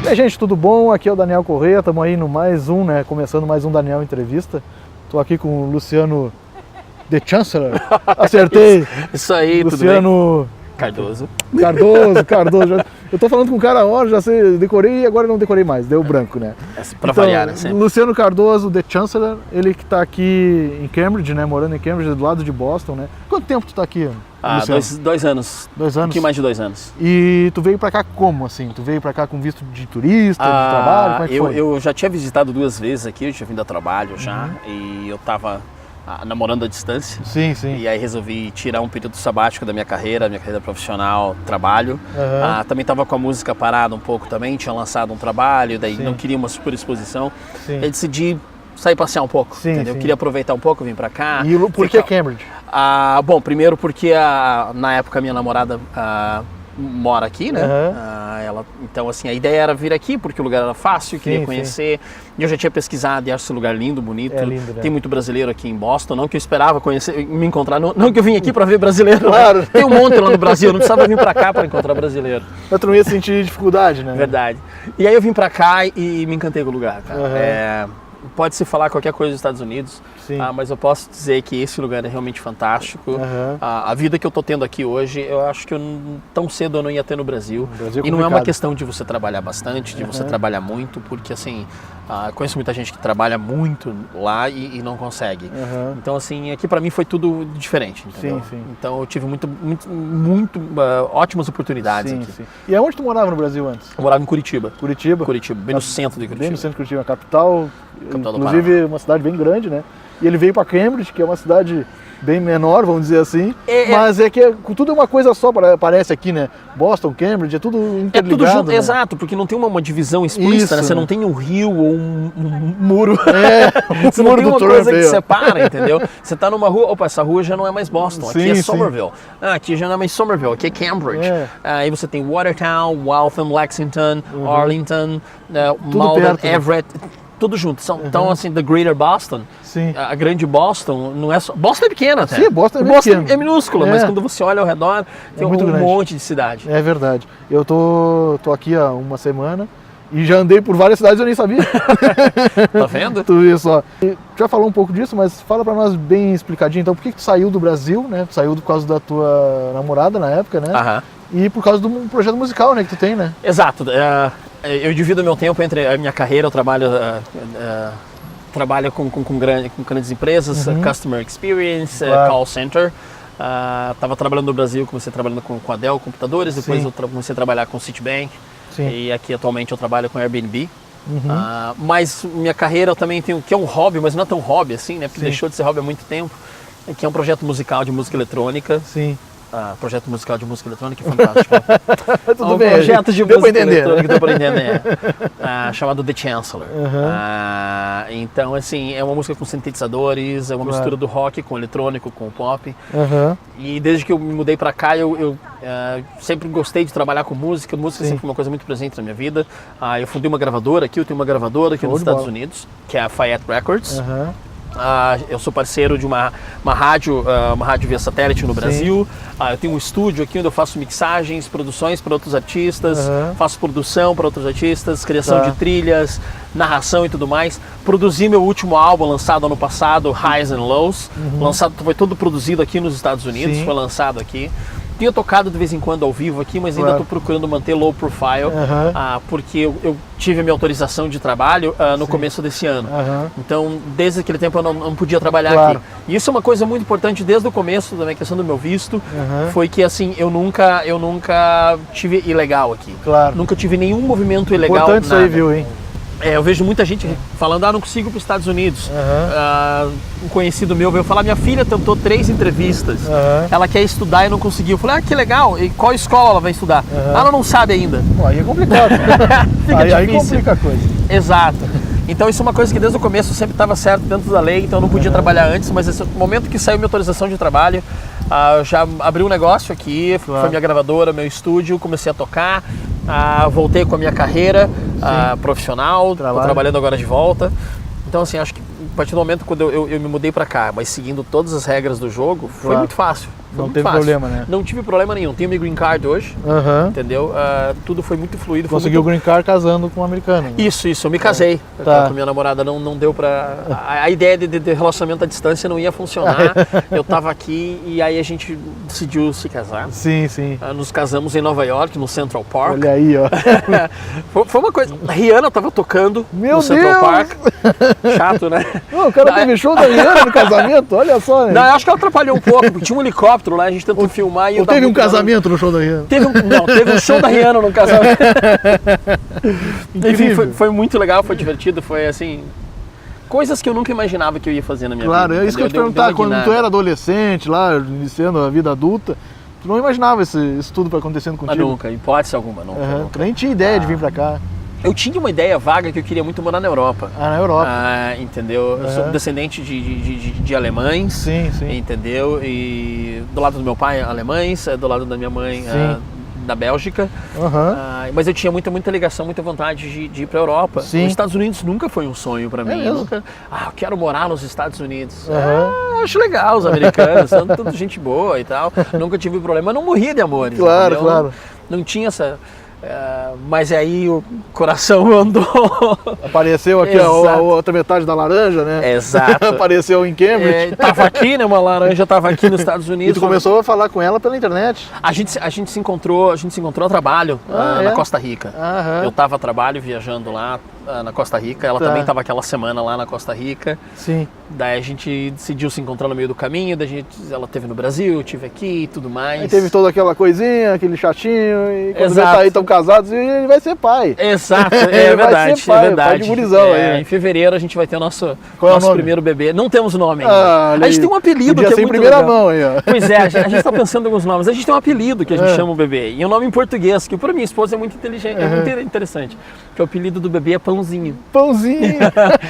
E aí, gente, tudo bom? Aqui é o Daniel Correia, estamos aí no mais um, né? Começando mais um Daniel Entrevista. Estou aqui com o Luciano The Chancellor. Acertei! Isso aí, Luciano... Cardoso. Cardoso. Eu tô falando com o cara agora, já sei, decorei e agora não decorei mais, deu branco, né? Pra variar, né? Sempre. Luciano Cardoso, The Chancellor, ele que tá aqui em Cambridge, né? Morando em Cambridge, do lado de Boston, né? Quanto tempo tu tá aqui, Luciano? Dois anos. 2 anos? Um pouquinho mais de 2 anos. E tu veio pra cá como, assim? Tu veio pra cá com visto de turista, de trabalho? Como é que foi? Eu já tinha visitado 2 vezes aqui, eu tinha vindo a trabalho já, e eu tava namorando à distância. Sim. E aí resolvi tirar um período sabático da minha carreira profissional, trabalho. Também estava com a música parada um pouco também, tinha lançado um trabalho, daí não queria uma super exposição. Aí decidi sair passear um pouco, entendeu? Eu queria aproveitar um pouco, vim pra cá. E por que Cambridge? Bom, primeiro porque na época a minha namorada mora aqui, né? Então, assim, a ideia era vir aqui porque o lugar era fácil, queria conhecer. E eu já tinha pesquisado e acho esse lugar lindo, bonito. É lindo, né? Tem muito brasileiro aqui em Boston, não que eu esperava conhecer, me encontrar, não que eu vim aqui para ver brasileiro. Claro. Tem um monte lá no Brasil, não precisava vir para cá para encontrar brasileiro. Mas tu não ia sentir dificuldade, né? Verdade. E aí eu vim para cá e me encantei com o lugar, cara. Pode-se falar qualquer coisa dos Estados Unidos, mas eu posso dizer que esse lugar é realmente fantástico. A vida que eu tô tendo aqui hoje, eu acho que tão cedo eu não ia ter no Brasil. E não é uma questão de você trabalhar bastante, de você trabalhar muito, porque assim, conheço muita gente que trabalha muito lá e não consegue. Então assim, aqui pra mim foi tudo diferente, entendeu? Então eu tive muito ótimas oportunidades aqui. E aonde tu morava no Brasil antes? Eu morava em Curitiba. Curitiba, bem no centro de Curitiba. Bem no centro de Curitiba, a capital do inclusive uma cidade bem grande, né? E ele veio para Cambridge, que é uma cidade bem menor, vamos dizer assim, mas é que tudo é uma coisa só, parece aqui, né? Boston, Cambridge, é tudo interligado. É tudo junto, né? Exato, porque não tem uma divisão explícita, né? Você não tem um rio ou um muro. Você muro não tem uma Trump, coisa que separa, entendeu? Você tá numa rua, opa, essa rua já não é mais Boston, aqui é Somerville. Aqui já não é mais Somerville, aqui é Cambridge. Aí você tem Watertown, Waltham, Lexington, Arlington, Malden, Everett. Tudo junto. Então, assim, the Greater Boston, a grande Boston, não é só... Boston é pequena até. Sim, Boston é minúscula, mas quando você olha ao redor, tem um monte de cidade. É verdade. Eu tô aqui há uma semana e já andei por várias cidades e eu nem sabia. Tá vendo? Tu viu só. Já falou um pouco disso, mas fala pra nós bem explicadinho, então, por que tu saiu do Brasil, né? Tu saiu por causa da tua namorada na época, né? E por causa do projeto musical, né, que tu tem, né? Exato. Eu divido meu tempo entre a minha carreira, eu trabalho com grandes empresas, Customer Experience, Call Center. Estava trabalhando no Brasil, comecei trabalhando com a Dell Computadores, depois eu comecei a trabalhar com Citibank. E aqui atualmente eu trabalho com Airbnb. Mas minha carreira eu também tenho, que é um hobby, mas não é tão hobby assim, né? Porque deixou de ser hobby há muito tempo, que é um projeto musical de música eletrônica. Projeto musical de música eletrônica é fantástico. Tudo bem, projeto de música eletrônica, deu pra entender, chamado The Chancellor. Então, assim, é uma música com sintetizadores, é uma mistura do rock com eletrônico, com pop. E desde que eu me mudei pra cá, eu sempre gostei de trabalhar com música. Música sempre foi uma coisa muito presente na minha vida. Eu fundei uma gravadora aqui, eu tenho uma gravadora aqui nos Estados Unidos, que é a Fayette Records. Eu sou parceiro de uma rádio via satélite no Brasil. Eu tenho um estúdio aqui onde eu faço mixagens, produções para outros artistas, faço produção para outros artistas, criação de trilhas, narração e tudo mais. Produzi meu último álbum lançado ano passado, Highs and Lows, foi todo produzido aqui nos Estados Unidos, foi lançado aqui. Tenho tocado de vez em quando ao vivo aqui, mas ainda estou procurando manter low profile, porque eu tive a minha autorização de trabalho no começo desse ano. Então, desde aquele tempo eu não podia trabalhar aqui. E isso é uma coisa muito importante desde o começo da minha questão do meu visto, foi que assim, eu nunca tive ilegal aqui. Nunca tive nenhum movimento ilegal. Importante isso aí, viu, hein? Eu vejo muita gente falando, não consigo para os Estados Unidos. Um conhecido meu veio falar, minha filha tentou 3 entrevistas, ela quer estudar e não conseguiu. Eu falei, que legal, e qual escola ela vai estudar? Ela não sabe ainda. Aí é complicado. aí complica a coisa. Exato. Então isso é uma coisa que desde o começo sempre estava certo dentro da lei, então eu não podia trabalhar antes, mas esse momento que saiu minha autorização de trabalho, eu já abri um negócio aqui, foi minha gravadora, meu estúdio, comecei a tocar, voltei com a minha carreira profissional, estou trabalhando agora de volta. Então assim, acho que a partir do momento quando eu me mudei para cá, mas seguindo todas as regras do jogo, foi muito fácil. Foi não teve fácil. problema, né? Não tive problema nenhum. Tenho meu green card hoje, entendeu? Tudo foi muito fluido. Conseguiu o green card casando com um americano. Né? Isso. Eu me casei com minha namorada. Não deu pra... A ideia de relacionamento à distância não ia funcionar. Eu tava aqui e aí a gente decidiu se casar. Sim. Nos casamos em Nova York, no Central Park. Olha aí, ó. Foi uma coisa... A Rihanna tava tocando no Central Park. Chato, né? Não, o cara teve show da Rihanna no casamento, olha só. Né? Não, eu acho que ela atrapalhou um pouco, porque tinha um helicóptero lá, a gente tentou filmar e... Ou teve um casamento no show da Rihanna? Teve um show da Rihanna no casamento. Enfim, foi muito legal, foi divertido, foi assim... Coisas que eu nunca imaginava que eu ia fazer na minha vida. Claro, é isso que eu ia te perguntar, quando tu era adolescente lá, iniciando a vida adulta, tu não imaginava isso tudo acontecendo contigo? Nunca, hipótese alguma, nunca. Tu nem tinha ideia de vir pra cá. Eu tinha uma ideia vaga que eu queria muito morar na Europa. Na Europa. Entendeu? Eu sou descendente de alemães. Sim. Entendeu? E do lado do meu pai, alemães, do lado da minha mãe, da Bélgica. Mas eu tinha muita ligação, muita vontade de ir para a Europa. Os Estados Unidos nunca foi um sonho para mim. Nunca, eu quero morar nos Estados Unidos. Acho legal os americanos, são tudo gente boa e tal. Nunca tive problema, não morria de amor. Claro. Não tinha essa... mas aí o coração andou. Apareceu aqui a outra metade da laranja, né? Exato. Apareceu em Cambridge. Tava aqui, né? Uma laranja tava aqui nos Estados Unidos. E tu começou a falar com ela pela internet? A gente se encontrou a trabalho na Costa Rica. Eu tava a trabalho viajando lá na Costa Rica. Ela também tava aquela semana lá na Costa Rica. Sim. Daí a gente decidiu se encontrar no meio do caminho. Daí ela esteve no Brasil, eu estive aqui e tudo mais. Aí teve toda aquela coisinha, aquele chatinho. E quando vê tá aí tão casados, ele vai ser pai. Exato, é verdade. Vai ser pai, é verdade. Pai de gurizão aí. Em fevereiro a gente vai ter o nosso nome? primeiro bebê. Não temos nome ainda. A gente tem um apelido que é muito primeira legal. mão aí, ó. Pois é, a gente está pensando em alguns nomes. A gente tem um apelido que a gente chama o bebê. E um nome em português, que para minha esposa é muito inteligente, é muito interessante. Que o apelido do bebê é Pãozinho. Pãozinho!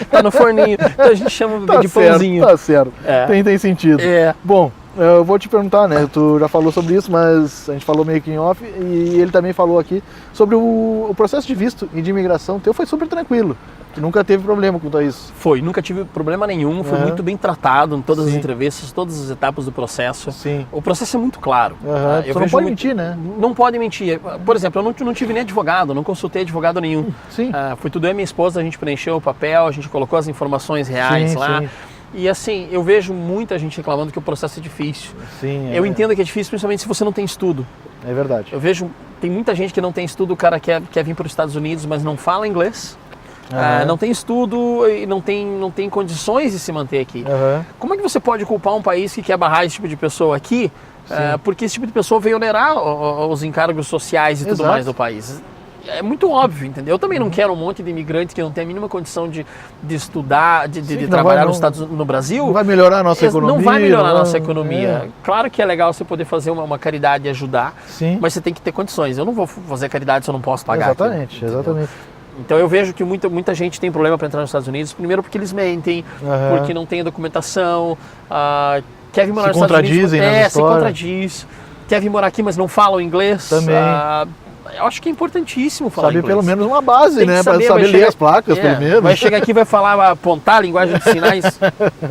Tá no forninho. Então a gente chama o bebê de Pãozinho. Tá certo. Tem sentido. Bom, eu vou te perguntar, né? Tu já falou sobre isso, mas a gente falou meio que em off e ele também falou aqui sobre o processo de visto e de imigração teu foi super tranquilo. Tu nunca teve problema com isso? Foi, nunca tive problema nenhum, foi muito bem tratado em todas as entrevistas, todas as etapas do processo. Sim. O processo é muito claro. Você não pode mentir, né? Não pode mentir. Por exemplo, eu não tive nem advogado, não consultei advogado nenhum. Sim. Foi tudo eu e minha esposa, a gente preencheu o papel, a gente colocou as informações reais lá. Sim. E assim, eu vejo muita gente reclamando que o processo é difícil. Sim. Eu entendo que é difícil, principalmente se você não tem estudo. É verdade. Eu vejo, tem muita gente que não tem estudo, o cara quer vir para os Estados Unidos, mas não fala inglês. Não tem estudo e não tem condições de se manter aqui. Como é que você pode culpar um país que quer barrar esse tipo de pessoa aqui? Porque esse tipo de pessoa veio onerar os encargos sociais e tudo mais do país. É muito óbvio, entendeu? Eu também não quero um monte de imigrante que não tem a mínima condição de estudar, de trabalhar no Brasil. Não vai melhorar a nossa economia. Não vai melhorar a nossa economia. Claro que é legal você poder fazer uma caridade e ajudar, mas você tem que ter condições. Eu não vou fazer caridade se eu não posso pagar. Exatamente. Então eu vejo que muita gente tem problema para entrar nos Estados Unidos. Primeiro porque eles mentem, porque não tem documentação, quer vir morar nos Estados Unidos. Se contradiz. Quer vir morar aqui, mas não fala o inglês. Também. Eu acho que é importantíssimo falar inglês. Saber pelo menos uma base, né? Para saber ler as placas primeiro. Vai chegar aqui e vai falar, apontar a linguagem de sinais.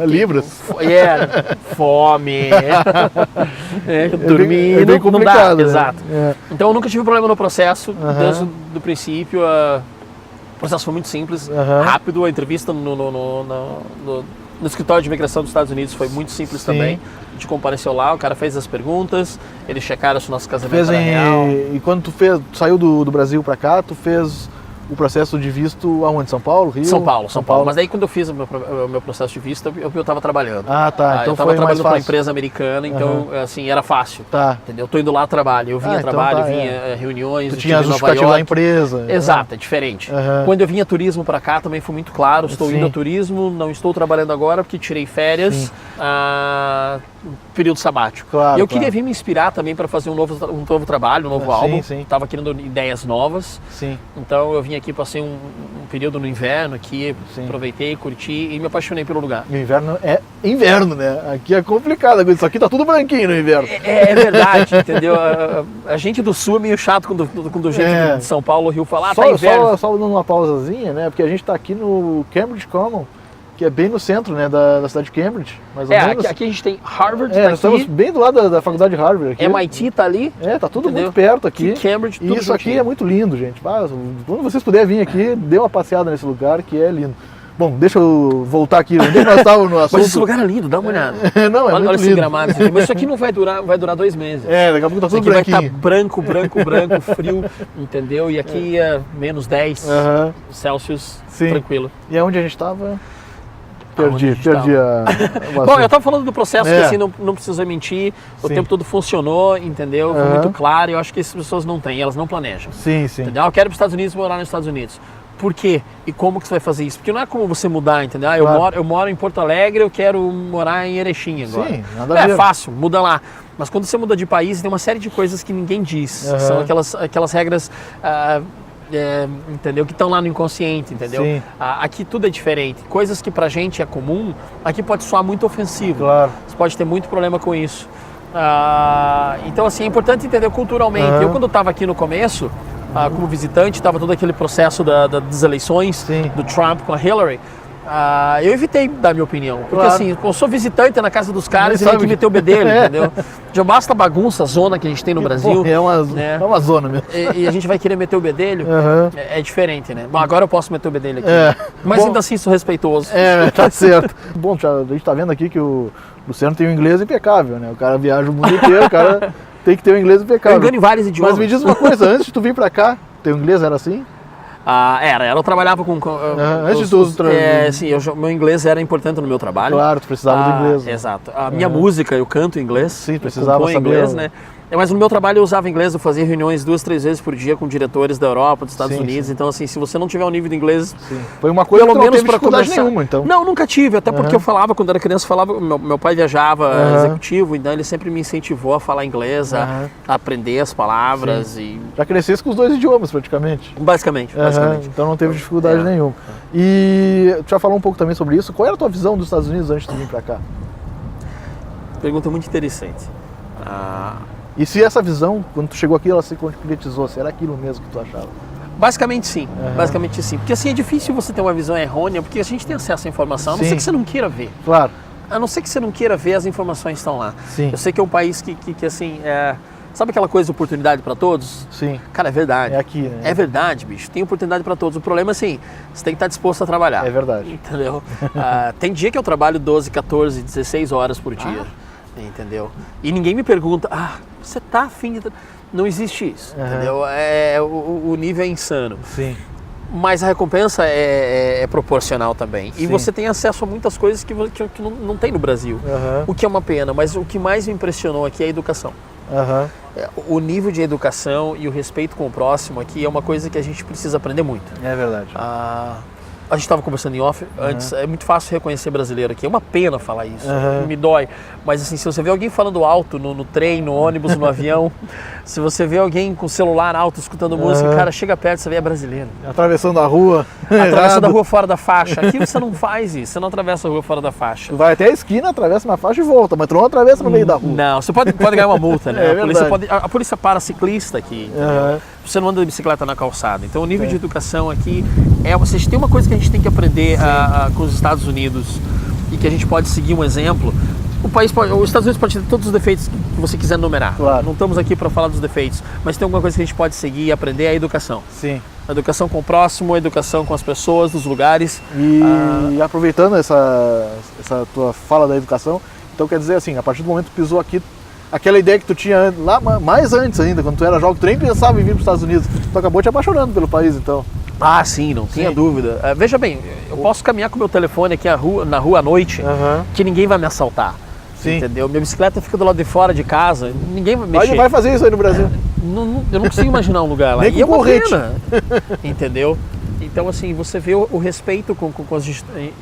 Libras. Fome. Dormir. É bem complicado. Não dá. Exato. Então eu nunca tive problema no processo, desde o princípio. O processo foi muito simples, rápido. A entrevista no escritório de imigração dos Estados Unidos foi muito simples também. A gente compareceu lá, o cara fez as perguntas, eles checaram se o nosso casamento era real. E quando tu saiu do Brasil para cá, tu fez o processo de visto aonde? São Paulo? Rio? São Paulo. Mas daí quando eu fiz o meu processo de visto, eu estava trabalhando. Então eu estava trabalhando para uma empresa americana, então assim, era fácil. Entendeu? Eu tô indo lá a trabalho. Eu vinha trabalho, vinha reuniões. Tu tinha a justificativa da empresa. Exato, é diferente. Quando eu vinha turismo para cá também foi muito claro. Estou indo a turismo, não estou trabalhando agora porque tirei férias. Período sabático. Claro, eu queria vir me inspirar também para fazer um novo trabalho, um novo álbum. Estava querendo ideias novas. Então eu vim aqui, passei um período no inverno aqui, aproveitei, curti e me apaixonei pelo lugar. E o inverno é inverno, né? Aqui é complicado, isso aqui tá tudo branquinho no inverno. É verdade, entendeu? A gente do sul é meio chato quando gente de São Paulo, Rio fala, tá inverno. Só dando uma pausazinha, né? Porque a gente tá aqui no Cambridge Common que é bem no centro, né, da cidade de Cambridge, mais ou menos. Aqui a gente tem Harvard, nós estamos bem do lado da faculdade de Harvard. Aqui. MIT tá ali. Tá tudo muito perto aqui. Cambridge, tudo e isso aqui é muito lindo, gente. Quando vocês puderem vir aqui, dê uma passeada nesse lugar que é lindo. Bom, deixa eu voltar aqui, onde nós estávamos no assunto. Mas esse lugar é lindo, dá uma olhada. Não, olha muito esse lindo. gramado, mas isso aqui não vai durar 2 meses. Daqui a pouco tá tudo aqui branquinho. vai estar branco, frio, entendeu? E aqui é menos 10 Celsius, tranquilo. E aonde a gente estava? Perdi Bom, eu estava falando do processo que assim, não precisa mentir, o tempo todo funcionou, entendeu? Foi muito claro, e eu acho que essas pessoas não têm, elas não planejam. Sim. Entendeu? Eu quero ir para os Estados Unidos, morar nos Estados Unidos. Por quê? E como que você vai fazer isso? Porque não é como você mudar, entendeu? Eu moro em Porto Alegre, eu quero morar em Erechim agora. Sim, nada a ver. É fácil, muda lá. Mas quando você muda de país, tem uma série de coisas que ninguém diz. São aquelas regras, entendeu? Que estão lá no inconsciente, entendeu? Aqui tudo é diferente. Coisas que pra gente é comum, aqui pode soar muito ofensivo. Claro. Você pode ter muito problema com isso. Então, assim, é importante entender culturalmente. Eu, quando estava aqui no começo, como visitante, estava todo aquele processo das eleições, do Trump com a Hillary. Eu evitei dar minha opinião, porque assim, eu sou visitante na casa dos caras e tem que meter o bedelho, entendeu? Já basta a bagunça, a zona que a gente tem no Brasil. É uma zona mesmo. E a gente vai querer meter o bedelho, é diferente, né? Bom, agora eu posso meter o bedelho aqui. Mas ainda assim sou respeitoso. Tá certo. Bom, a gente tá vendo aqui que o Luciano tem um inglês impecável, né? O cara viaja o mundo inteiro, o cara tem que ter um inglês impecável. Eu engano em vários idiomas. Mas me diz uma coisa, antes de tu vir pra cá, teu inglês era assim? Eu trabalhava com... antes de tudo... sim, meu inglês era importante no meu trabalho. Claro, tu precisava do inglês. Né? Exato. A minha música, eu canto em inglês. Sim, precisava saber. Inglês, né? Mas no meu trabalho eu usava inglês, eu fazia reuniões 2, 3 vezes por dia com diretores da Europa, dos Estados Unidos. Então, assim, se você não tiver um nível de inglês... Foi uma coisa pelo que menos não teve dificuldade nenhuma, então. Não, nunca tive, até porque eu falava, quando era criança, meu pai viajava executivo, então ele sempre me incentivou a falar inglês, a aprender as palavras. E... Já crescesse com os 2 idiomas, praticamente. Basicamente. Então não teve dificuldade nenhuma. E tu já falou um pouco também sobre isso. Qual era a tua visão dos Estados Unidos antes de vir pra cá? Pergunta muito interessante. E se essa visão, quando tu chegou aqui, ela se concretizou? Se era aquilo mesmo que tu achava? Basicamente sim, basicamente sim. Porque assim, é difícil você ter uma visão errônea, porque a gente tem acesso à informação, a não ser que você não queira ver. Claro. A não ser que você não queira ver, as informações estão lá. Sim. Eu sei que é um país que assim, sabe aquela coisa de oportunidade para todos? Sim. Cara, é verdade. É aqui, né? É verdade, bicho. Tem oportunidade para todos. O problema é assim, você tem que estar disposto a trabalhar. É verdade. Entendeu? Tem dia que eu trabalho 12, 14, 16 horas por dia. Entendeu? E ninguém me pergunta, você tá afim de... Não existe isso, entendeu? O nível é insano. Sim. Mas a recompensa é proporcional também. E você tem acesso a muitas coisas que não tem no Brasil. O que é uma pena, mas o que mais me impressionou aqui é a educação. O nível de educação e o respeito com o próximo aqui é uma coisa que a gente precisa aprender muito. É verdade. A gente estava conversando em off antes, é muito fácil reconhecer brasileiro aqui. É uma pena falar isso, me dói. Mas assim, se você vê alguém falando alto no trem, no ônibus, no avião, se você vê alguém com celular alto escutando música, cara, chega perto, você vê é brasileiro. Atravessando a rua. Atravessando a rua fora da faixa. Aqui você não faz isso, você não atravessa a rua fora da faixa. Tu vai até a esquina, atravessa na faixa e volta, mas tu não atravessa no meio da rua. Não, você pode ganhar uma multa, né? É a polícia para ciclista aqui. Você não anda de bicicleta na calçada. Então o nível de educação aqui vocês tem uma coisa que a gente tem que aprender com os Estados Unidos e que a gente pode seguir um exemplo. Os Estados Unidos pode ter todos os defeitos que você quiser numerar. Claro. Não estamos aqui para falar dos defeitos, mas tem alguma coisa que a gente pode seguir e aprender, é a educação. Sim. A educação com o próximo, a educação com as pessoas, dos lugares. E aproveitando essa tua fala da educação, então quer dizer assim, a partir do momento que tu pisou aqui, aquela ideia que tu tinha lá mais antes ainda, quando tu era jovem, tu nem pensava em vir para os Estados Unidos, tu acabou te apaixonando pelo país, então. Sim, não tenha dúvida. Veja bem, eu posso caminhar com o meu telefone aqui na rua à noite, que ninguém vai me assaltar. Sim. Entendeu? Minha bicicleta fica do lado de fora de casa, ninguém vai mexer. Mas vai fazer isso aí no Brasil. Eu não consigo imaginar um lugar lá. Nem com é uma corrente. pena, entendeu? Então, assim, você vê o respeito com as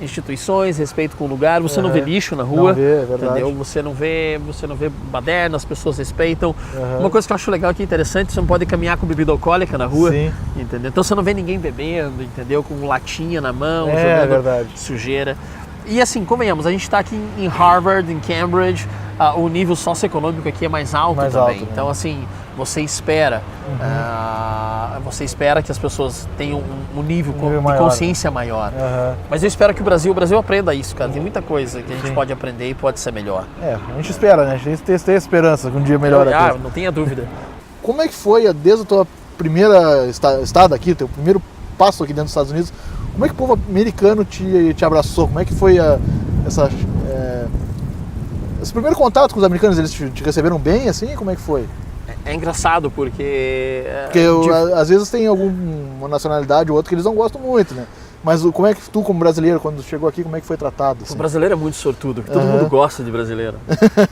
instituições, respeito com o lugar, você não vê lixo na rua, não vê, é verdade. entendeu? Você não vê baderna, as pessoas respeitam. Uma coisa que eu acho legal aqui, interessante, você não pode caminhar com bebida alcoólica na rua, entendeu? Então você não vê ninguém bebendo, entendeu? Com latinha na mão, jogando sujeira. E assim, convenhamos, a gente está aqui em Harvard, em Cambridge, o nível socioeconômico aqui é mais alto também. Né? Então, assim, você espera você espera que as pessoas tenham um nível de consciência maior. Mas eu espero que o Brasil aprenda isso, cara. Tem muita coisa que a gente pode aprender e pode ser melhor. A gente espera, né? A gente tem esperança que um dia melhore a coisa. Não tenha dúvida. Como é que foi, desde a tua primeira estada aqui, teu primeiro passo aqui dentro dos Estados Unidos, como é que o povo americano te abraçou? Como é que foi esse primeiro contato com os americanos? Eles te receberam bem, assim? Como é que foi? É engraçado porque às vezes tem alguma nacionalidade ou outra que eles não gostam muito, né? Mas como é que tu, como brasileiro, quando chegou aqui, como é que foi tratado? Assim? O brasileiro é muito sortudo, porque todo mundo gosta de brasileiro.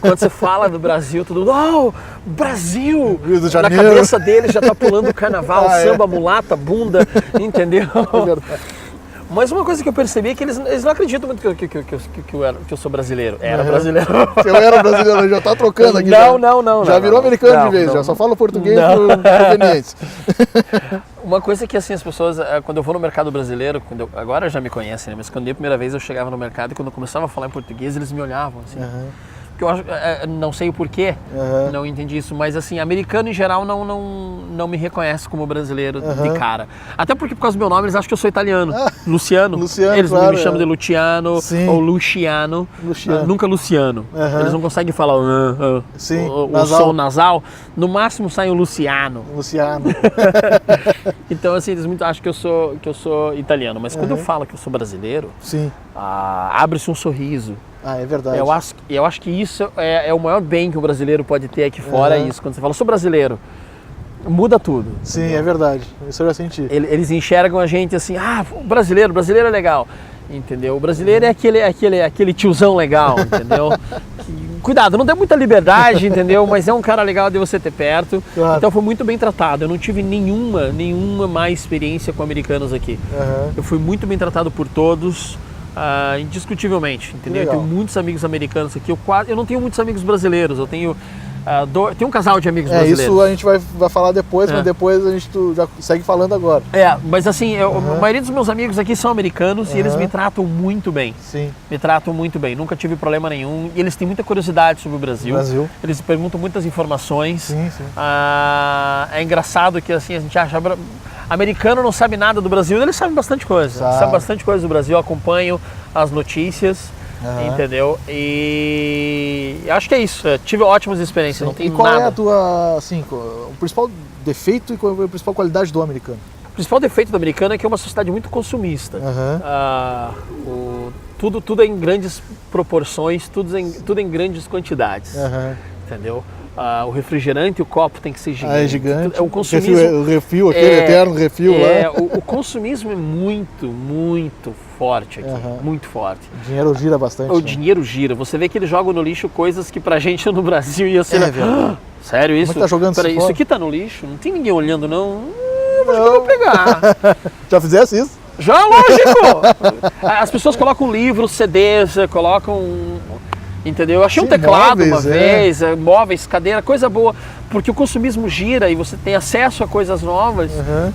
Quando você fala do Brasil, todo mundo, Brasil! Na cabeça deles já tá pulando o carnaval, samba, mulata, bunda, entendeu? É verdade. Mas uma coisa que eu percebi é que eles não acreditam muito que eu sou brasileiro. Era brasileiro. Eu era brasileiro, já tá trocando aqui. Não. Já virou americano de vez, já só fala português por conveniência. Uma coisa que assim, as pessoas, quando eu vou no mercado brasileiro, agora já me conhecem, né? Mas quando eu ia a primeira vez eu chegava no mercado e quando eu começava a falar em português, eles me olhavam assim. Que eu acho, não sei o porquê, não entendi isso, mas assim, americano em geral não me reconhece como brasileiro de cara. Até porque por causa do meu nome eles acham que eu sou italiano. Luciano. Eles me chamam de Luciano ou Luciano. Nunca Luciano. Eles não conseguem falar o som nasal. No máximo sai o Luciano. Então assim, eles muito acham que eu sou italiano. Mas quando eu falo que eu sou brasileiro, abre-se um sorriso. É verdade. Eu acho que isso é o maior bem que o brasileiro pode ter aqui fora, é isso. Quando você fala, sou brasileiro, muda tudo. Sim, entendeu? É verdade. Isso eu já senti. Eles enxergam a gente assim, brasileiro é legal. Entendeu? O brasileiro é aquele tiozão legal, entendeu? Cuidado, não tem muita liberdade, entendeu? Mas é um cara legal de você ter perto. Claro. Então foi muito bem tratado. Eu não tive nenhuma má experiência com americanos aqui. Eu fui muito bem tratado por todos. Indiscutivelmente, entendeu? Eu tenho muitos amigos americanos aqui, eu não tenho muitos amigos brasileiros, eu tenho um casal de amigos brasileiros. Isso a gente vai falar depois, mas depois tu já segue falando agora. Mas assim, a maioria dos meus amigos aqui são americanos e eles me tratam muito bem. Sim. Me tratam muito bem, nunca tive problema nenhum. E eles têm muita curiosidade sobre o Brasil. Eles perguntam muitas informações. Sim. É engraçado que assim, a gente acha... Americano não sabe nada do Brasil, eles sabem bastante coisa. Sabe bastante coisa do Brasil, acompanham as notícias, entendeu? E acho que é isso. Eu tive ótimas experiências, não tem nada. E qual é a tua, assim, o principal defeito e qual é a principal qualidade do americano? O principal defeito do americano é que é uma sociedade muito consumista. Tudo é em grandes proporções, tudo em grandes quantidades, entendeu? O refrigerante, o copo tem que ser gigante. É gigante. O consumismo, o refil, aquele eterno refil lá. O consumismo é muito forte aqui, muito forte. O dinheiro gira bastante. O dinheiro gira. Você vê que eles jogam no lixo coisas que pra gente no Brasil ia ser... Sério isso? Como é que tá jogando isso aqui tá no lixo? Não tem ninguém olhando, não? Vou pegar. Já fizesse isso? Já, lógico! As pessoas colocam livros, CDs, colocam... Entendeu? Eu achei um teclado móveis, uma vez, móveis, cadeira, coisa boa, porque o consumismo gira e você tem acesso a coisas novas,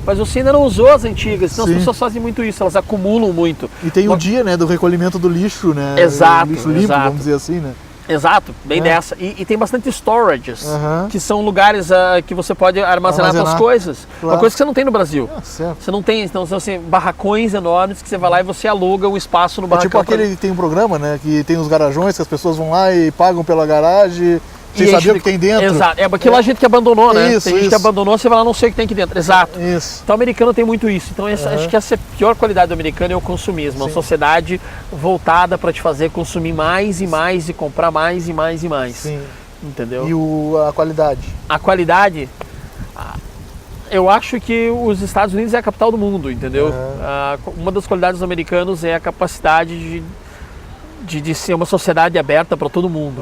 mas você ainda não usou as antigas, então as pessoas fazem muito isso, elas acumulam muito. E tem o dia, né, do recolhimento do lixo, né? Exato. Lixo limpo, vamos dizer assim, né? Exato, bem dessa. E tem bastante storages, que são lugares que você pode armazenar suas coisas. Claro. Uma coisa que você não tem no Brasil. Certo. Você não tem, então, assim, barracões enormes que você vai lá e você aluga um espaço no barracão. Tipo aquele tem um programa, né, que tem os garajões que as pessoas vão lá e pagam pela garagem. Sem saber o que tem dentro. Exato. Aquilo a gente que abandonou, né? Isso, tem gente que abandonou, você vai lá, não sei o que tem aqui dentro. Exato. Isso. Então o americano tem muito isso. Então acho que essa é a pior qualidade do americano é o consumismo. Uma sociedade voltada para te fazer consumir mais e mais e comprar mais e mais e mais. Sim. Entendeu? E a qualidade? A qualidade... Eu acho que os Estados Unidos é a capital do mundo, entendeu? Uma das qualidades dos americanos é a capacidade de ser uma sociedade aberta para todo mundo.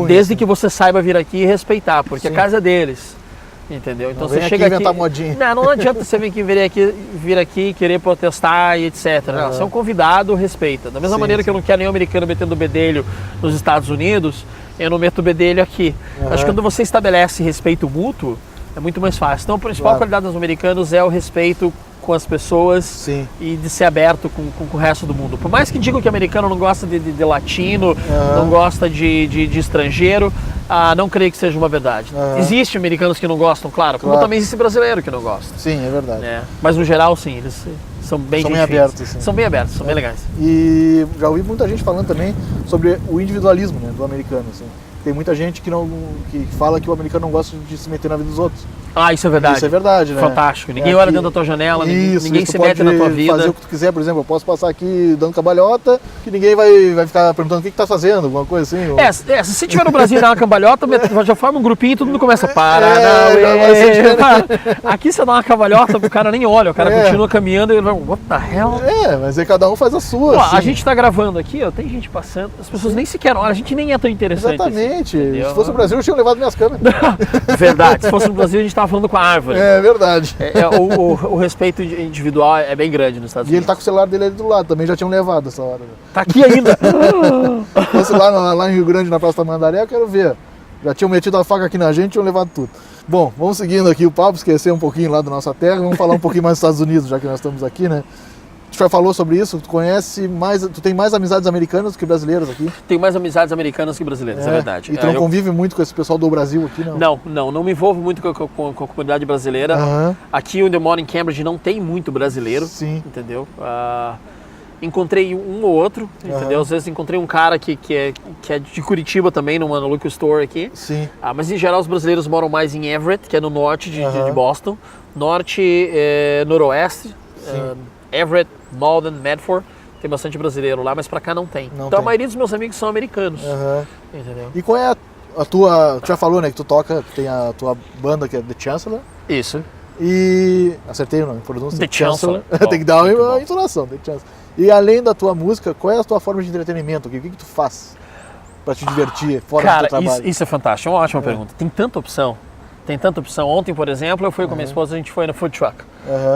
Desde que você saiba vir aqui e respeitar, porque a casa é deles, entendeu? Então você chega aqui, modinha. Não adianta você vir aqui querer protestar e etc. Não, você é um convidado, respeita. Da mesma maneira que eu não quero nenhum americano metendo bedelho nos Estados Unidos, eu não meto bedelho aqui. Acho que quando você estabelece respeito mútuo, é muito mais fácil. Então a principal qualidade dos americanos é o respeito com as pessoas e de ser aberto com o resto do mundo. Por mais que digam que o americano não gosta de latino, não gosta de estrangeiro, não creio que seja uma verdade. Existem americanos que não gostam, claro, como também existe brasileiro que não gosta. Sim, é verdade. Mas no geral, sim, eles são bem abertos. Sim. São bem abertos, são bem legais. E já ouvi muita gente falando também sobre o individualismo, né, do americano, assim. Tem muita gente que fala que o americano não gosta de se meter na vida dos outros. Isso é verdade. Isso é verdade, né? Fantástico. Ninguém olha dentro da tua janela, ninguém se mete na tua vida. Fazer o que tu quiser, por exemplo, eu posso passar aqui dando cambalhota, que ninguém vai ficar perguntando o que tá fazendo, alguma coisa assim. Se tiver no Brasil e dar uma cambalhota, já forma um grupinho e todo mundo começa a parar. Aqui você dá uma cambalhota, o cara nem olha, o cara continua caminhando e ele vai, what the hell? Mas aí cada um faz a sua. Pô, assim. A gente tá gravando aqui, tem gente passando, as pessoas nem sequer olham, a gente nem é tão interessante. Exatamente. Assim, se fosse o Brasil, eu tinha levado minhas câmeras. Verdade, se fosse no Brasil, a gente tava falando com a árvore. É verdade. O respeito individual é bem grande nos Estados Unidos. E ele tá com o celular dele ali do lado, também já tinham levado essa hora. Tá aqui ainda. Se fosse lá em Rio Grande, na Praça da Mandaré, eu quero ver. Já tinham metido a faca aqui na gente e tinham levado tudo. Bom, vamos seguindo aqui o papo, esquecer um pouquinho lá da nossa terra, vamos falar um pouquinho mais dos Estados Unidos, já que nós estamos aqui, né? Tu já falou sobre isso, tu tem mais amizades americanas do que brasileiras aqui? Tenho mais amizades americanas que brasileiras, é verdade. E tu não convive muito com esse pessoal do Brasil aqui, não? Não me envolvo muito com a comunidade brasileira. Aqui onde eu moro, em Cambridge, não tem muito brasileiro, entendeu? Encontrei um ou outro, entendeu? Às vezes encontrei um cara que é de Curitiba também, no Liquor Store aqui. Sim. Mas em geral os brasileiros moram mais em Everett, que é no norte de Boston. Norte, noroeste, Everett, Malden, Medford, tem bastante brasileiro lá, mas pra cá não tem. A maioria dos meus amigos são americanos. Entendeu? E qual é a tua... Tu já falou, né, que tu toca, tem a tua banda que é The Chancellor. Isso. E... Acertei o nome, pronúncia? The Chancellor. Tem que dar uma entonação, The Chancellor. E além da tua música, qual é a tua forma de entretenimento? O que tu faz pra te divertir fora do teu trabalho? Cara, isso é fantástico, é uma ótima pergunta. Tem tanta opção. Ontem, por exemplo, eu fui com minha esposa, a gente foi no food truck,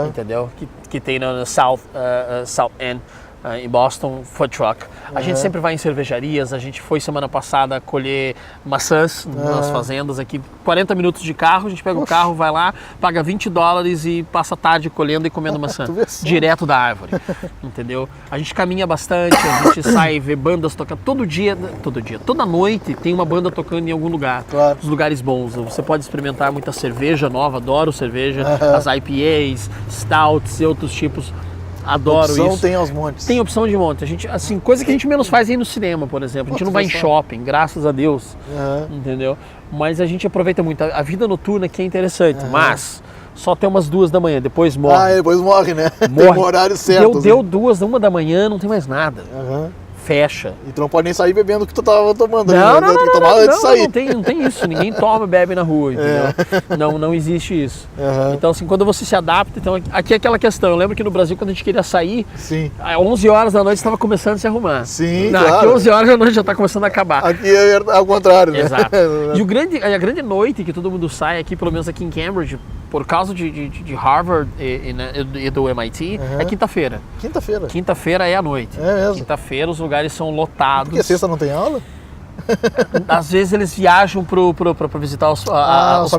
entendeu? Que tem no South End, em Boston, food truck. A gente sempre vai em cervejarias, a gente foi semana passada colher maçãs nas fazendas aqui, 40 minutos de carro, a gente pega o carro, vai lá, paga $20 e passa a tarde colhendo e comendo maçã, direto da árvore, entendeu? A gente caminha bastante, a gente sai ver bandas tocando, toda noite tem uma banda tocando em algum lugar, os lugares bons, você pode experimentar muita cerveja nova, adoro cerveja, as IPAs, stouts e outros tipos. Adoro opção isso. Tem aos montes. Tem opção de monte. A gente, assim, coisa que a gente menos faz é ir no cinema, por exemplo. A gente não vai em shopping, graças a Deus. Entendeu? Mas a gente aproveita muito. A vida noturna aqui é interessante, mas só tem umas 2 da manhã, depois morre. Depois morre, né? Tem um horário certo. Deu 2, 1 da manhã, não tem mais nada. Fecha. E tu não pode nem sair bebendo o que tu tava tomando. Não, né? Tem que tomar antes de sair. Não tem isso. Ninguém toma, bebe na rua, entendeu? Não existe isso. Então, assim, quando você se adapta, então aqui é aquela questão. Eu lembro que no Brasil, quando a gente queria sair, às 11 horas da noite estava começando a se arrumar. Sim, claro. Aqui 11 horas da noite já está começando a acabar. Aqui é ao contrário, né? Exato. E a grande noite que todo mundo sai aqui, pelo menos aqui em Cambridge, por causa de Harvard e do MIT, é quinta-feira. Quinta-feira é a noite. É mesmo. Quinta-feira os lugares são lotados. Porque sexta não tem aula? Às vezes eles viajam para visitar os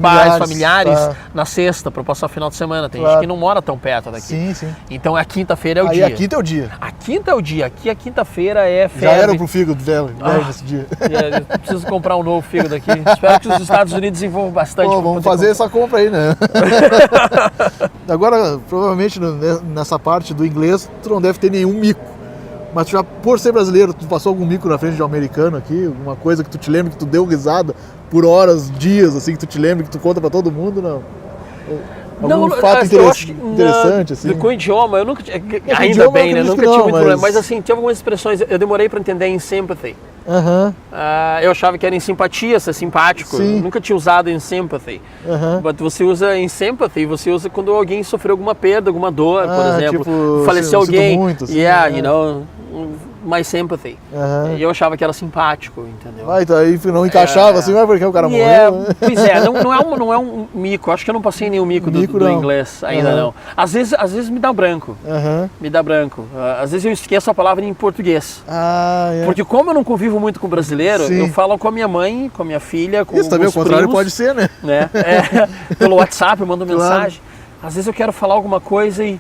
pais, familiares na sexta, para passar o final de semana. Tem gente que não mora tão perto daqui. Sim. Então a quinta-feira é o dia. Aí a quinta é o dia. A quinta é o dia. Aqui a quinta-feira é febre. Já era pro fígado velho nesse dia. Eu preciso comprar um novo fígado aqui. Espero que os Estados Unidos desenvolvam bastante. Vamos fazer essa compra aí, né? Agora, provavelmente nessa parte do inglês, tu não deve ter nenhum mico. Mas já por ser brasileiro, tu passou algum mico na frente de um americano aqui? Alguma coisa que tu te lembra que tu deu risada por horas, dias, assim, que tu te lembra, que tu conta pra todo mundo, não? Algum fato interessante, assim? Com o idioma, eu nunca... Ainda bem, né? Nunca tive muito problema. Mas assim, tinha algumas expressões, eu demorei pra entender em sympathy. Eu achava que era em simpatia, ser simpático. Eu nunca tinha usado em sympathy. Mas você usa em sympathy, você usa quando alguém sofreu alguma perda, alguma dor, por exemplo. Tipo, faleceu alguém. Muito, assim, you know, my sympathy. E eu achava que era simpático, entendeu? Então aí não encaixava assim, mas porque o cara morreu. Pois é, não é um mico. Acho que eu não passei nenhum mico do inglês ainda não. Às vezes me dá branco. Me dá branco. Às vezes eu esqueço a palavra em português. Porque como eu não convivo muito com brasileiro, eu falo com a minha mãe, com a minha filha, com isso também, o contrário pode ser, né? Pelo WhatsApp eu mando mensagem. Às vezes eu quero falar alguma coisa e...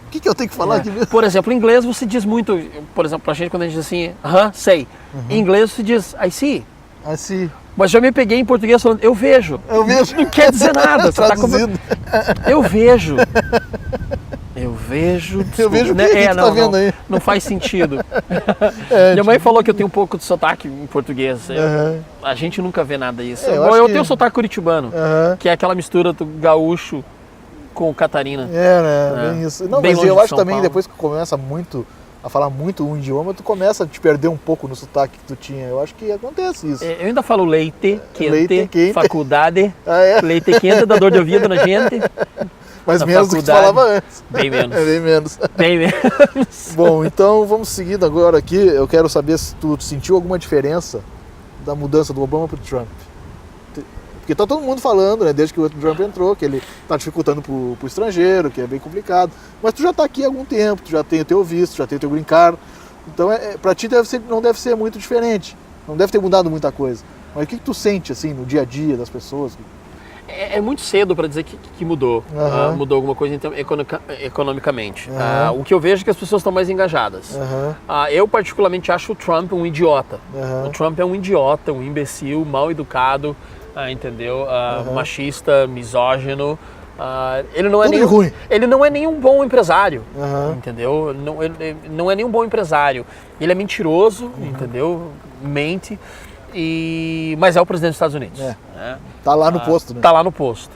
O que eu tenho que falar aqui mesmo? Por exemplo, em inglês você diz muito, por exemplo, pra gente quando a gente diz assim, sei. Em inglês você diz, I see. Assim. Mas já me peguei em português falando, eu vejo. Eu vejo. Não quer dizer nada. Você tá eu vejo. Eu vejo. Eu vejo o né? que Não, tá vendo aí? Não faz sentido. É, Minha mãe falou que eu tenho um pouco de sotaque em português. A gente nunca vê nada disso. Eu tenho sotaque curitibano, que é aquela mistura do gaúcho com catarina. Bem isso. Não, Bem mas longe eu de acho São também, Paulo. depois que começa muito a falar muito um idioma, tu começa a te perder um pouco no sotaque que tu tinha. Eu acho que acontece isso. Eu ainda falo leite Leite quente. faculdade, É? leite quente dá dor de ouvido na gente. Mas na menos do que tu faculdade. falava antes. Bem menos. Bem menos. Bem menos. Bom, então vamos seguindo agora aqui. Eu quero saber se tu sentiu alguma diferença da mudança do Obama para o Trump. Porque tá todo mundo falando, né, desde que o Trump entrou, que ele tá dificultando pro estrangeiro, que é bem complicado. Mas tu já tá aqui há algum tempo, tu já tem o teu visto, já tem o teu green card. Então pra ti não deve ser muito diferente. Não deve ter mudado muita coisa. Mas o que tu sente, assim, no dia a dia das pessoas? É muito cedo para dizer que mudou. Mudou alguma coisa então, economicamente. O que eu vejo é que as pessoas estão mais engajadas. Eu particularmente acho o Trump um idiota. O Trump é um idiota, um imbecil, mal educado, entendeu? Machista, misógino. Ele não é nem ruim. Ele não é nenhum bom empresário, entendeu? Ele não é nenhum bom empresário. Ele é mentiroso, entendeu? Mente. Mas é o presidente dos Estados Unidos. Tá lá no posto, né? Tá lá no posto.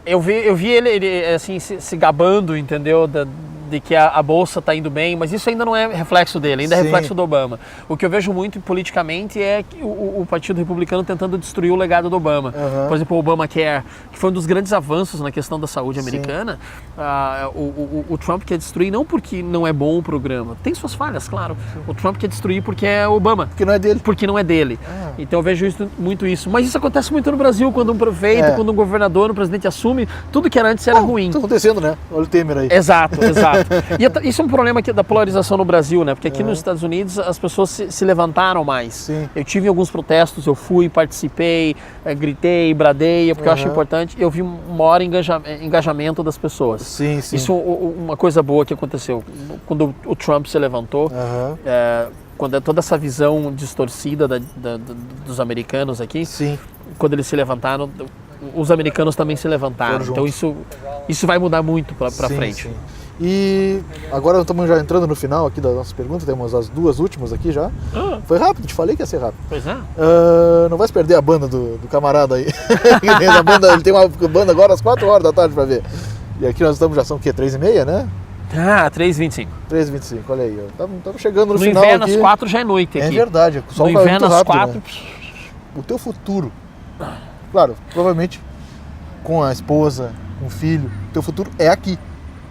Eu vi ele assim, se gabando, entendeu? De que a bolsa está indo bem, mas isso ainda não é reflexo dele, ainda é reflexo do Obama. O que eu vejo muito politicamente é que o Partido Republicano tentando destruir o legado do Obama. Por exemplo, o Obamacare, que foi um dos grandes avanços na questão da saúde americana. O Trump quer destruir não porque não é bom o programa, tem suas falhas, claro. O Trump quer destruir porque é Obama. Porque não é dele. Porque não é dele. Então eu vejo muito isso. Mas isso acontece muito no Brasil, quando um prefeito, quando um governador, um presidente assume, tudo que era antes era ruim. Tá acontecendo, né? Olha o Temer aí. Exato. E isso é um problema da polarização no Brasil, né? Porque aqui nos Estados Unidos as pessoas se levantaram mais. Sim. Eu tive alguns protestos, eu fui, participei, gritei, bradei, porque eu acho importante. Eu vi um maior engajamento das pessoas. Sim. Isso é uma coisa boa que aconteceu. Quando o Trump se levantou, quando toda essa visão distorcida dos americanos aqui, quando eles se levantaram, os americanos também se levantaram. Então isso vai mudar muito para frente. Sim. E agora estamos já entrando no final aqui das nossas perguntas, temos as duas últimas aqui já. Foi rápido, te falei que ia ser rápido. Pois é. Não vais perder a banda do camarada aí. Ele tem uma banda agora às 4 horas da tarde para ver. E aqui nós estamos, já são o quê? 3h30, né? 3h25. 3h25, olha aí. Estamos chegando no final No inverno aqui. às 4 já é noite aqui. É verdade, o sol no vai inverno muito às rápido, 4... né? O teu futuro, claro, provavelmente com a esposa, com o filho, o teu futuro é aqui.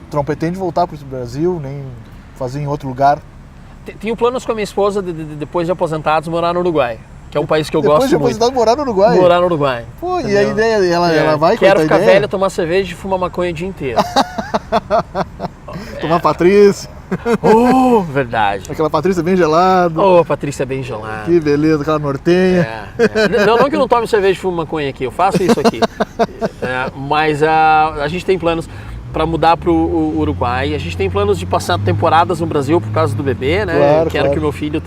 Tu não pretende voltar para o Brasil, nem fazer em outro lugar? Tenho planos com a minha esposa depois de aposentados morar no Uruguai, que é um país que eu depois gosto de muito. aposentado morar no Uruguai? Morar no Uruguai. Pô, entendeu? E a ideia, ela vai com a Quero ficar ideia? velho, tomar cerveja e fumar maconha o dia inteiro. Tomar Patrícia. Verdade. Aquela Patrícia bem gelada. Patrícia bem gelada. Que beleza, aquela nortenha. Não que eu não tome cerveja e fume maconha aqui, eu faço isso aqui. Mas a gente tem planos para mudar para o Uruguai. A gente tem planos de passar temporadas no Brasil por causa do bebê, né? Claro, Quero que o meu filho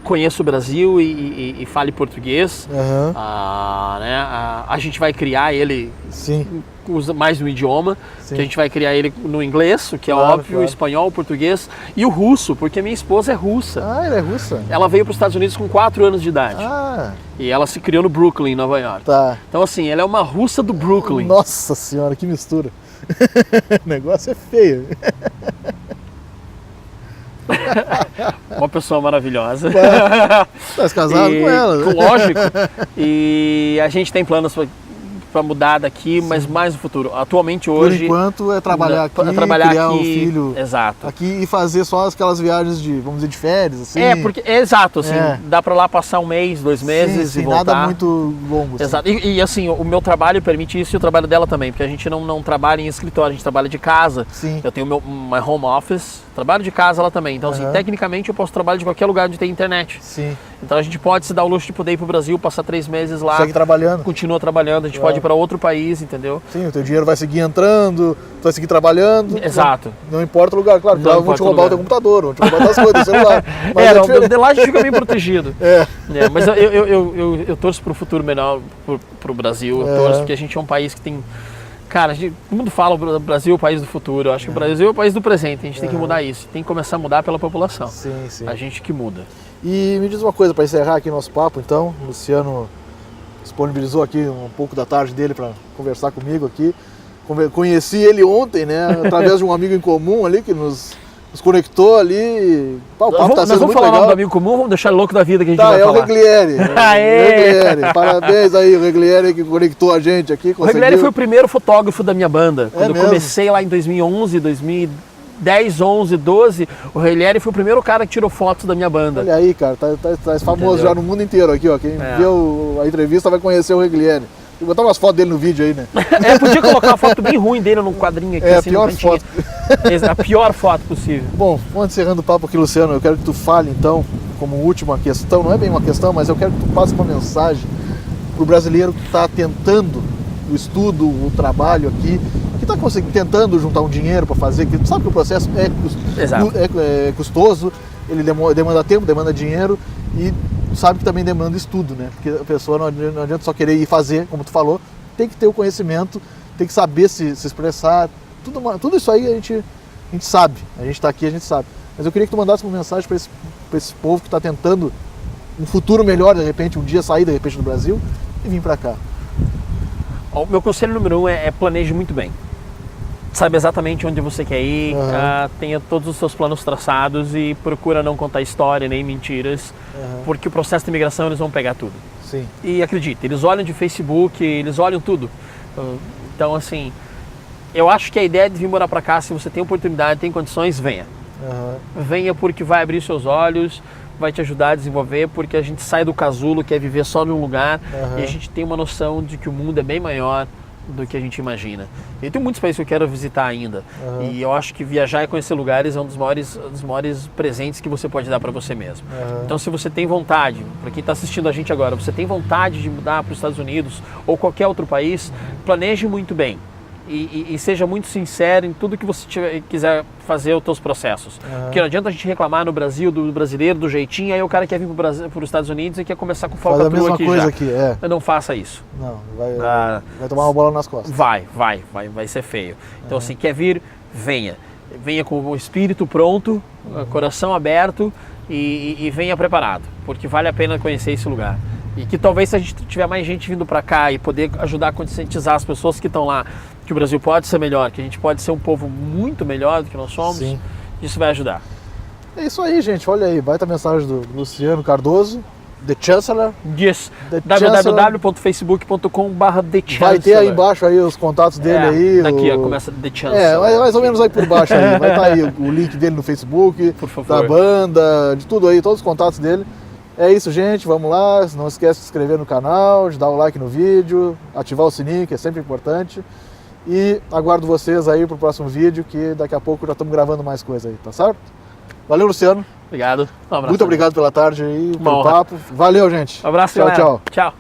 conheça o Brasil e fale português. A gente vai criar ele mais um idioma, que a gente vai criar ele no inglês, o que é óbvio, o espanhol, o português e o russo, porque minha esposa é russa. Ela é russa? Ela veio para os Estados Unidos com 4 anos de idade. E ela se criou no Brooklyn, em Nova York. Tá. Então assim, ela é uma russa do Brooklyn. Nossa senhora, que mistura. O negócio é feio. Uma pessoa maravilhosa. Estás casado com ela, né? Lógico. E a gente tem planos para mudar daqui, mas mais no futuro. Atualmente hoje... Por enquanto é trabalhar aqui, criar o filho aqui e fazer só aquelas viagens de, vamos dizer, de férias, assim. Exato, assim, dá para lá passar 1 mês, 2 meses e voltar. Nada muito longo. Assim. Exato, e assim, o meu trabalho permite isso e o trabalho dela também, porque a gente não trabalha em escritório, a gente trabalha de casa. Eu tenho my home office, trabalho de casa lá também, então assim, tecnicamente eu posso trabalhar de qualquer lugar onde tem internet. Então a gente pode se dar o luxo de poder ir pro Brasil, passar 3 meses lá. Segue trabalhando. Continua trabalhando, a gente pode ir para outro país, entendeu? Sim, o teu dinheiro vai seguir entrando, tu vai seguir trabalhando. Exato. Não importa o lugar, claro, não vão te roubar o teu computador, vão te roubar as coisas, o celular. Mas de lá a gente fica bem protegido. Mas eu torço pro futuro melhor pro Brasil, eu torço porque a gente é um país que tem... Cara, todo mundo fala o Brasil é o país do futuro, eu acho que o Brasil é o país do presente, a gente tem que mudar isso, tem que começar a mudar pela população. Sim. A gente que muda. E me diz uma coisa, para encerrar aqui nosso papo, então, o Luciano disponibilizou aqui um pouco da tarde dele para conversar comigo aqui. Conheci ele ontem, né, através de um amigo em comum ali que nos conectou ali. O papo tá sendo muito legal. Nós vamos falar o nome do amigo comum, vamos deixar ele louco da vida que a gente vai falar. Tá, é o Reglieri. Reglieri. Parabéns aí, o Reglieri que conectou a gente aqui. O Reglieri foi o primeiro fotógrafo da minha banda. Quando eu comecei lá em 2011, 2010, 11, 12, o Reglieri foi o primeiro cara que tirou fotos da minha banda. Olha aí, cara, tá famoso já no mundo inteiro aqui, ó. Quem viu a entrevista vai conhecer o Reglieri. Vou botar umas fotos dele no vídeo aí, né? Podia colocar uma foto bem ruim dele num quadrinho aqui. Assim, a pior foto. A pior foto possível. Bom, vamos encerrando o papo aqui, Luciano. Eu quero que tu fale, então, como última questão, não é bem uma questão, mas eu quero que tu passe uma mensagem pro brasileiro que está tentando o estudo, o trabalho aqui, que está tentando juntar um dinheiro para fazer, que sabe que o processo é custoso, ele demanda tempo, demanda dinheiro e sabe que também demanda estudo, né? Porque a pessoa não adianta só querer ir fazer, como tu falou, tem que ter o conhecimento, tem que saber se expressar, tudo isso aí a gente sabe, a gente está aqui, a gente sabe. Mas eu queria que tu mandasse uma mensagem para esse povo que está tentando um futuro melhor, de repente, um dia sair de repente do Brasil e vir para cá. O meu conselho número 1 é planeje muito bem. Sabe exatamente onde você quer ir, tenha todos os seus planos traçados e procura não contar história nem mentiras, porque o processo de imigração eles vão pegar tudo. Sim. E acredite, eles olham de Facebook, eles olham tudo. Então, assim, eu acho que a ideia de vir morar para cá, se você tem oportunidade, tem condições, venha. Venha porque vai abrir seus olhos, vai te ajudar a desenvolver, porque a gente sai do casulo, que é viver só num lugar, e a gente tem uma noção de que o mundo é bem maior do que a gente imagina. Eu tenho muitos países que eu quero visitar ainda, e eu acho que viajar e conhecer lugares é um dos maiores presentes que você pode dar para você mesmo. Então, se você tem vontade, para quem está assistindo a gente agora, você tem vontade de mudar para os Estados Unidos ou qualquer outro país, planeje muito bem. E seja muito sincero em tudo que você quiser fazer os seus processos. Porque não adianta a gente reclamar no Brasil do brasileiro, do jeitinho, aí o cara quer vir para os Estados Unidos e quer começar com falcatrua aqui já. Aqui, Não faça isso. Não, vai tomar uma bola nas costas. Vai ser feio. Então assim, quer vir, venha. Venha com o espírito pronto, coração aberto e venha preparado, porque vale a pena conhecer esse lugar. E que talvez se a gente tiver mais gente vindo para cá e poder ajudar a conscientizar as pessoas que estão lá, que o Brasil pode ser melhor, que a gente pode ser um povo muito melhor do que nós somos, isso vai ajudar. É isso aí, gente. Olha aí, baita mensagem do Luciano Cardoso, The Chancellor. Yes, www.facebook.com/The Chancellor. Vai ter aí embaixo aí os contatos dele aí. Daqui, começa The Chancellor. Mais ou menos aí por baixo aí. Vai estar aí o link dele no Facebook, da banda, de tudo aí, todos os contatos dele. É isso, gente, vamos lá, não esquece de se inscrever no canal, de dar o like no vídeo, ativar o sininho, que é sempre importante. E aguardo vocês aí pro próximo vídeo, que daqui a pouco já estamos gravando mais coisa aí, tá certo? Valeu, Luciano. Obrigado. Um abraço. Muito obrigado pela tarde aí, pelo papo. Valeu, gente. Um abraço, tchau, galera. Tchau. Tchau.